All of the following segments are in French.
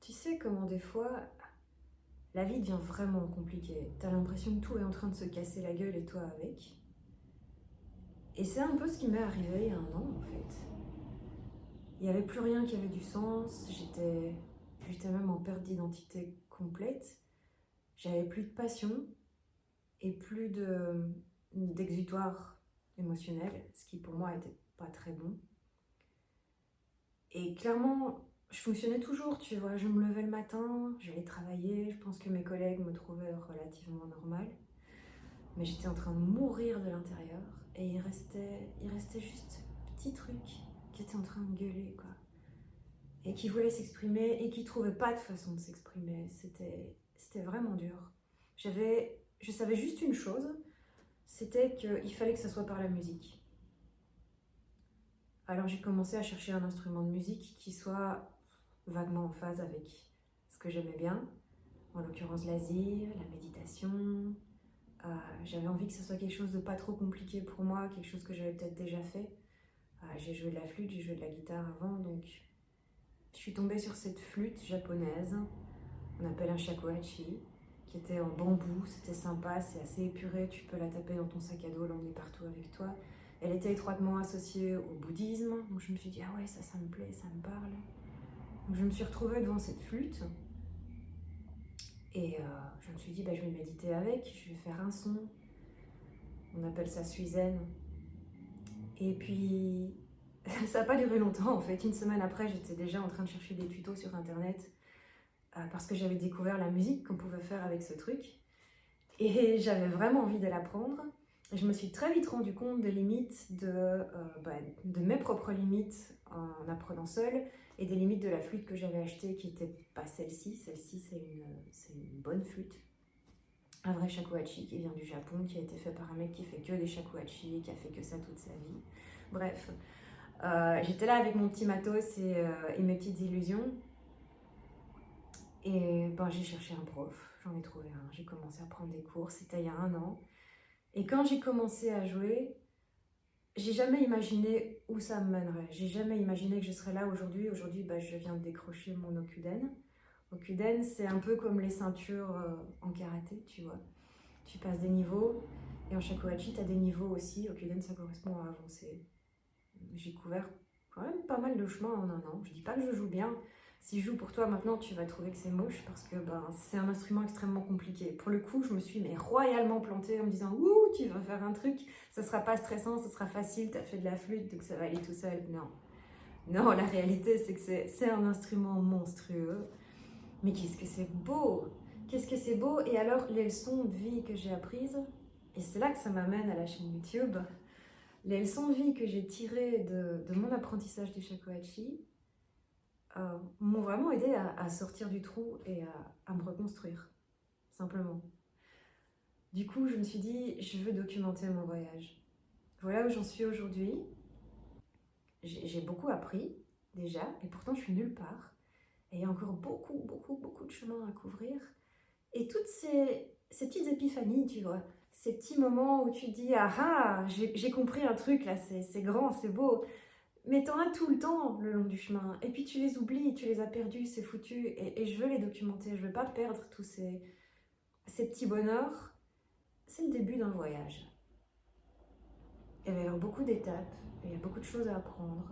Tu sais comment des fois, la vie devient vraiment compliquée. T'as l'impression que tout est en train de se casser la gueule et toi avec. Et c'est un peu ce qui m'est arrivé il y a 1 an en fait. Il n'y avait plus rien qui avait du sens, j'étais même en perte d'identité complète. J'avais plus de passion et plus d'exutoire émotionnel, ce qui pour moi était pas très bon. Et clairement, je fonctionnais toujours, tu vois. Je me levais le matin, j'allais travailler. Je pense que mes collègues me trouvaient relativement normale. Mais j'étais en train de mourir de l'intérieur. Et il restait juste ce petit truc qui était en train de gueuler, quoi. Et qui voulait s'exprimer et qui trouvait pas de façon de s'exprimer. C'était vraiment dur. Je savais juste une chose, c'était qu'il fallait que ça soit par la musique. Alors j'ai commencé à chercher un instrument de musique qui soit vaguement en phase avec ce que j'aimais bien, en l'occurrence l'asile, la méditation. J'avais envie que ce soit quelque chose de pas trop compliqué pour moi, quelque chose que j'avais peut-être déjà fait. J'ai joué de la flûte, j'ai joué de la guitare avant, donc je suis tombée sur cette flûte japonaise, on appelle un shakuhachi, qui était en bambou, c'était sympa, c'est assez épuré, tu peux la taper dans ton sac à dos, l'emmener partout avec toi. Elle était étroitement associée au bouddhisme, donc je me suis dit, ah ouais, ça me plaît, ça me parle. Donc je me suis retrouvée devant cette flûte, et je me suis dit, je vais méditer avec, je vais faire un son, on appelle ça suizen. Et puis, ça n'a pas duré longtemps en fait, 1 semaine après, j'étais déjà en train de chercher des tutos sur internet, parce que j'avais découvert la musique qu'on pouvait faire avec ce truc. Et j'avais vraiment envie de l'apprendre. Je me suis très vite rendu compte des limites de mes propres limites en apprenant seule et des limites de la flûte que j'avais achetée qui n'était pas celle-ci. Celle-ci, c'est une bonne flûte. Un vrai shakuhachi qui vient du Japon, qui a été fait par un mec qui fait que des shakuhachi, qui a fait que ça toute sa vie. Bref, j'étais là avec mon petit matos et mes petites illusions. Et j'ai cherché un prof, j'en ai trouvé un, j'ai commencé à prendre des cours, c'était il y a 1 an. Et quand j'ai commencé à jouer, j'ai jamais imaginé où ça me mènerait. J'ai jamais imaginé que je serais là aujourd'hui. Aujourd'hui, je viens de décrocher mon Okuden. Okuden, c'est un peu comme les ceintures en karaté, tu vois. Tu passes des niveaux, et en shakuhachi, tu as des niveaux aussi. Okuden, ça correspond à avancer. J'ai couvert quand même pas mal de chemin en 1 an. Je dis pas que je joue bien. Si je joue pour toi maintenant, tu vas trouver que c'est moche parce que c'est un instrument extrêmement compliqué. Pour le coup, je me suis royalement plantée en me disant ouh, tu vas faire un truc, ça sera pas stressant, ça sera facile, t'as fait de la flûte donc ça va aller tout seul. Non, non, la réalité c'est que c'est un instrument monstrueux. Mais qu'est-ce que c'est beau! Qu'est-ce que c'est beau! Et alors, les leçons de vie que j'ai apprises, et c'est là que ça m'amène à la chaîne YouTube, les leçons de vie que j'ai tirées de mon apprentissage du shakuhachi m'ont vraiment aidé à sortir du trou et à me reconstruire, simplement. Du coup, je me suis dit, je veux documenter mon voyage. Voilà où j'en suis aujourd'hui. J'ai beaucoup appris, déjà, et pourtant je suis nulle part. Et il y a encore beaucoup, beaucoup, beaucoup de chemin à couvrir. Et toutes ces petites épiphanies, tu vois, ces petits moments où tu te dis, ah ah, j'ai compris un truc là, c'est grand, c'est beau. Mais t'en as tout le temps le long du chemin. Et puis tu les oublies, tu les as perdus, c'est foutu. Et je veux les documenter, je veux pas perdre tous ces petits bonheurs. C'est le début d'un voyage. Il va y avoir beaucoup d'étapes, il y a beaucoup de choses à apprendre.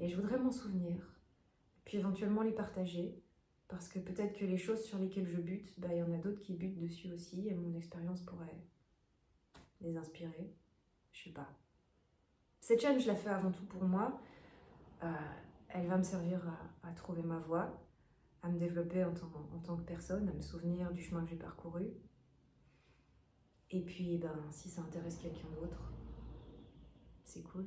Et je voudrais m'en souvenir. Puis éventuellement les partager. Parce que peut-être que les choses sur lesquelles je bute, il y en a d'autres qui butent dessus aussi. Et mon expérience pourrait les inspirer. Je sais pas. Cette chaîne, je la fais avant tout pour moi. Elle va me servir à trouver ma voie, à me développer en tant que personne, à me souvenir du chemin que j'ai parcouru. Et puis, si ça intéresse quelqu'un d'autre, c'est cool.